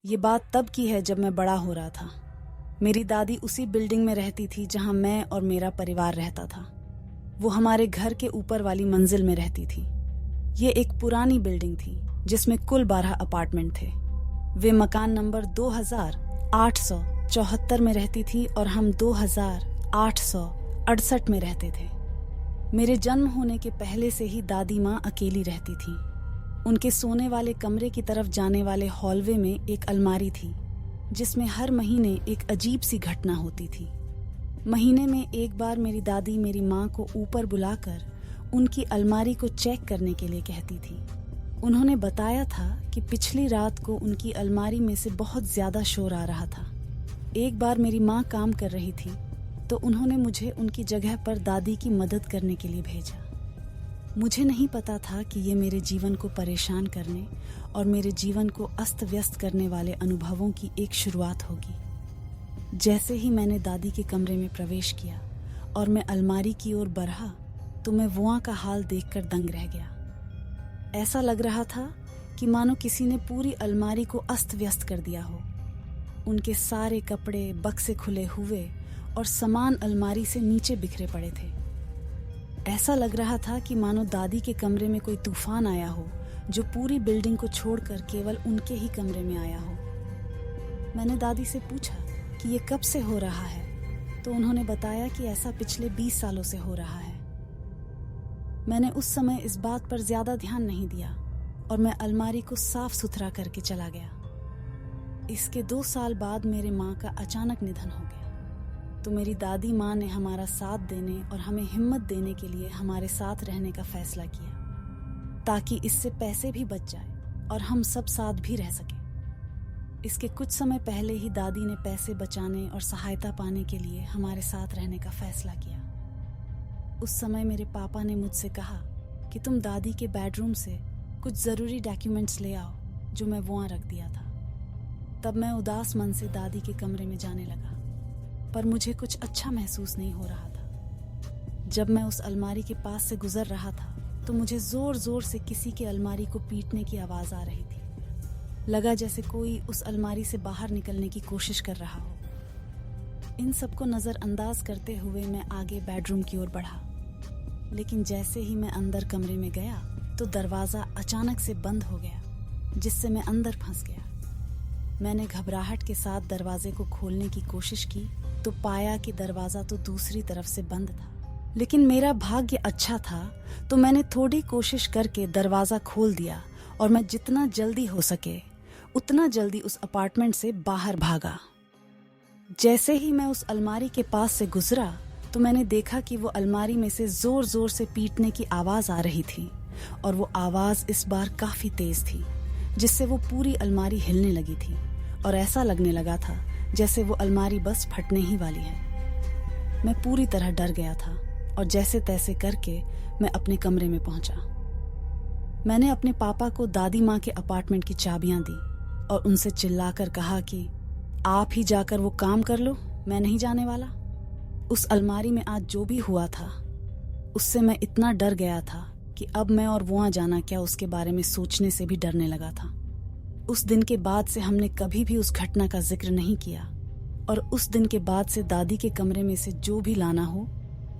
ये बात तब की है जब मैं बड़ा हो रहा था। मेरी दादी उसी बिल्डिंग में रहती थी जहां मैं और मेरा परिवार रहता था। वो हमारे घर के ऊपर वाली मंजिल में रहती थी। ये एक पुरानी बिल्डिंग थी जिसमें कुल 12 अपार्टमेंट थे। वे मकान नंबर 2874 में रहती थी और हम 2868 में रहते थे। मेरे जन्म होने के पहले से ही दादी माँ अकेली रहती थी। उनके सोने वाले कमरे की तरफ जाने वाले हॉलवे में एक अलमारी थी जिसमें हर महीने एक अजीब सी घटना होती थी। महीने में एक बार मेरी दादी मेरी माँ को ऊपर बुलाकर उनकी अलमारी को चेक करने के लिए कहती थी। उन्होंने बताया था कि पिछली रात को उनकी अलमारी में से बहुत ज्यादा शोर आ रहा था। एक बार मेरी माँ काम कर रही थी तो उन्होंने मुझे उनकी जगह पर दादी की मदद करने के लिए भेजा। मुझे नहीं पता था कि ये मेरे जीवन को परेशान करने और मेरे जीवन को अस्त व्यस्त करने वाले अनुभवों की एक शुरुआत होगी। जैसे ही मैंने दादी के कमरे में प्रवेश किया और मैं अलमारी की ओर बढ़ा तो मैं वहाँ का हाल देखकर दंग रह गया। ऐसा लग रहा था कि मानो किसी ने पूरी अलमारी को अस्त व्यस्त कर दिया हो। उनके सारे कपड़े, बक्से खुले हुए और सामान अलमारी से नीचे बिखरे पड़े थे। ऐसा लग रहा था कि मानो दादी के कमरे में कोई तूफान आया हो जो पूरी बिल्डिंग को छोड़कर केवल उनके ही कमरे में आया हो। मैंने दादी से पूछा कि ये कब से हो रहा है तो उन्होंने बताया कि ऐसा पिछले 20 सालों से हो रहा है। मैंने उस समय इस बात पर ज्यादा ध्यान नहीं दिया और मैं अलमारी को साफ सुथरा करके चला गया। इसके 2 साल बाद मेरे माँ का अचानक निधन हो गया तो मेरी दादी माँ ने हमारा साथ देने और हमें हिम्मत देने के लिए हमारे साथ रहने का फैसला किया ताकि इससे पैसे भी बच जाए और हम सब साथ भी रह सके। इसके कुछ समय पहले ही दादी ने पैसे बचाने और सहायता पाने के लिए हमारे साथ रहने का फैसला किया। उस समय मेरे पापा ने मुझसे कहा कि तुम दादी के बेडरूम से कुछ ज़रूरी डॉक्यूमेंट्स ले आओ जो मैं वहाँ रख दिया था। तब मैं उदास मन से दादी के कमरे में जाने लगा पर मुझे कुछ अच्छा महसूस नहीं हो रहा था। जब मैं उस अलमारी के पास से गुजर रहा था तो मुझे जोर जोर से किसी के अलमारी को पीटने की आवाज़ आ रही थी। लगा जैसे कोई उस अलमारी से बाहर निकलने की कोशिश कर रहा हो। इन सबको नज़रअंदाज करते हुए मैं आगे बेडरूम की ओर बढ़ा, लेकिन जैसे ही मैं अंदर कमरे में गया तो दरवाज़ा अचानक से बंद हो गया जिससे मैं अंदर फंस गया। मैंने घबराहट के साथ दरवाजे को खोलने की कोशिश की तो पाया कि दरवाज़ा तो दूसरी तरफ से बंद था, लेकिन मेरा भाग्य अच्छा था तो मैंने थोड़ी कोशिश करके दरवाज़ा खोल दिया और मैं जितना जल्दी हो सके उतना जल्दी उस अपार्टमेंट से बाहर भागा। जैसे ही मैं उस अलमारी के पास से गुजरा तो मैंने देखा कि वो अलमारी में से जोर जोर से पीटने की आवाज़ आ रही थी और वो आवाज़ इस बार काफ़ी तेज़ थी जिससे वो पूरी अलमारी हिलने लगी थी और ऐसा लगने लगा था जैसे वो अलमारी बस फटने ही वाली है। मैं पूरी तरह डर गया था और जैसे तैसे करके मैं अपने कमरे में पहुंचा। मैंने अपने पापा को दादी माँ के अपार्टमेंट की चाबियां दी और उनसे चिल्लाकर कहा कि आप ही जाकर वो काम कर लो, मैं नहीं जाने वाला। उस अलमारी में आज जो भी हुआ था उससे मैं इतना डर गया था कि अब मैं और वहाँ जाना क्या उसके बारे में सोचने से भी डरने लगा था। उस दिन के बाद से हमने कभी भी उस घटना का जिक्र नहीं किया और उस दिन के बाद से दादी के कमरे में से जो भी लाना हो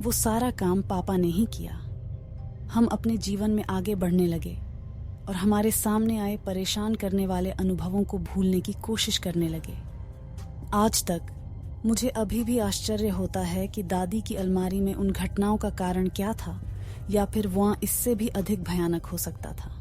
वो सारा काम पापा ने ही किया। हम अपने जीवन में आगे बढ़ने लगे और हमारे सामने आए परेशान करने वाले अनुभवों को भूलने की कोशिश करने लगे। आज तक मुझे अभी भी आश्चर्य होता है कि दादी की अलमारी में उन घटनाओं का कारण क्या था या फिर वहाँ इससे भी अधिक भयानक हो सकता था।